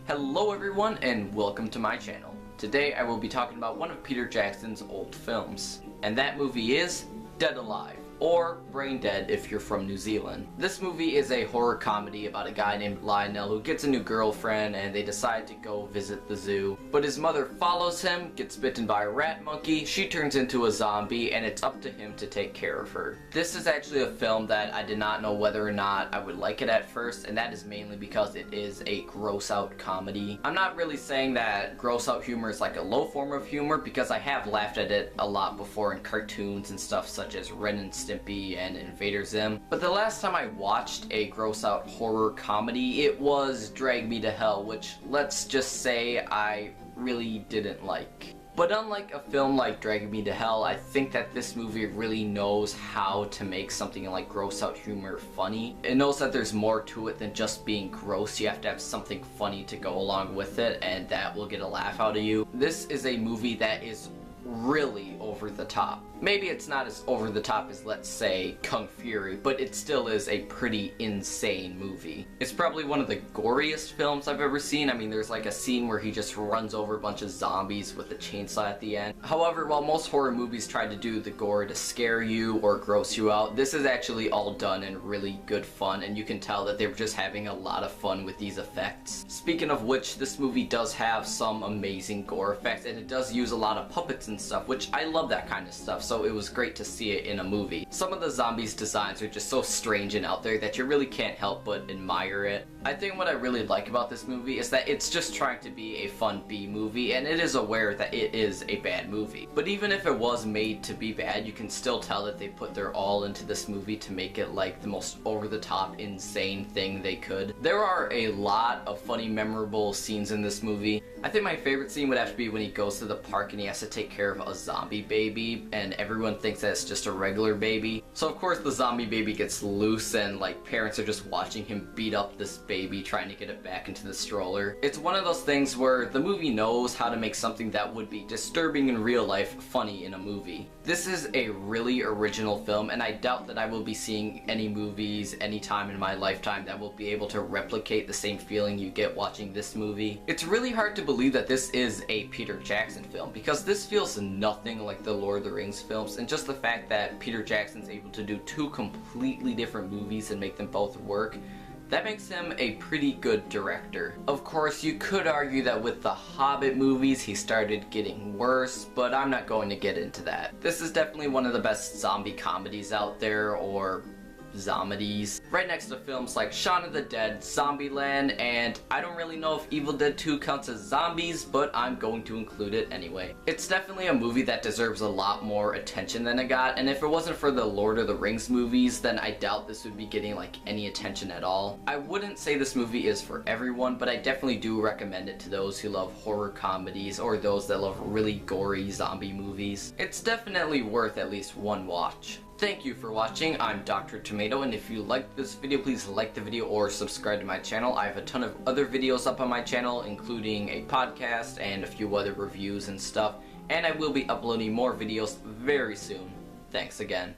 Hello everyone and welcome to my channel. Today I will be talking about one of Peter Jackson's old films, and that movie is Dead Alive, or Braindead if you're from New Zealand. This movie is a horror comedy about a guy named Lionel who gets a new girlfriend and they decide to go visit the zoo. But his mother follows him, gets bitten by a rat monkey, she turns into a zombie, and it's up to him to take care of her. This is actually a film that I did not know whether or not I would like it at first, and that is mainly because it is a gross out comedy. I'm not really saying that gross out humor is like a low form of humor, because I have laughed at it a lot before in cartoons and stuff such as Ren and Stimpy and Invader Zim. But the last time I watched a gross out horror comedy, it was Drag Me to Hell, which let's just say I really didn't like. But unlike a film like Drag Me to Hell, I think that this movie really knows how to make something like gross out humor funny. It knows that there's more to it than just being gross. You have to have something funny to go along with it, and that will get a laugh out of you. This is a movie that is really over the top. Maybe it's not as over the top as, let's say, Kung Fury, but it still is a pretty insane movie. It's probably one of the goriest films I've ever seen. I mean, there's like a scene where he just runs over a bunch of zombies with a chainsaw at the end. However, while most horror movies try to do the gore to scare you or gross you out, this is actually all done in really good fun, and you can tell that they were just having a lot of fun with these effects. Speaking of which, this movie does have some amazing gore effects, and it does use a lot of puppets and stuff, which I love that kind of stuff, so it was great to see it in a movie. Some of the zombies' designs are just so strange and out there that you really can't help but admire it. I think what I really like about this movie is that it's just trying to be a fun B movie, and it is aware that it is a bad movie. But even if it was made to be bad, you can still tell that they put their all into this movie to make it like the most over-the-top, insane thing they could. There are a lot of funny, memorable scenes in this movie. I think my favorite scene would have to be when he goes to the park and he has to take care of a zombie baby, and everyone thinks that it's just a regular baby. So of course the zombie baby gets loose, and like parents are just watching him beat up this baby trying to get it back into the stroller. It's one of those things where the movie knows how to make something that would be disturbing in real life funny in a movie. This is a really original film, and I doubt that I will be seeing any movies anytime in my lifetime that will be able to replicate the same feeling you get watching this movie. It's really hard to believe that this is a Peter Jackson film, because this feels nothing like the Lord of the Rings films, and just the fact that Peter Jackson's able to do two completely different movies and make them both work, that makes him a pretty good director. Of course, you could argue that with the Hobbit movies he started getting worse, but I'm not going to get into that. This is definitely one of the best zombie comedies out there, or zomedies, right next to films like Shaun of the Dead, Zombieland, and I don't really know if Evil Dead 2 counts as zombies, but I'm going to include it anyway. It's definitely a movie that deserves a lot more attention than it got, and if it wasn't for the Lord of the Rings movies, then I doubt this would be getting like any attention at all. I wouldn't say this movie is for everyone, but I definitely do recommend it to those who love horror comedies or those that love really gory zombie movies. It's definitely worth at least one watch. Thank you for watching. I'm Dr. Tomato, and if you liked this video, please like the video or subscribe to my channel. I have a ton of other videos up on my channel, including a podcast and a few other reviews and stuff, and I will be uploading more videos very soon. Thanks again.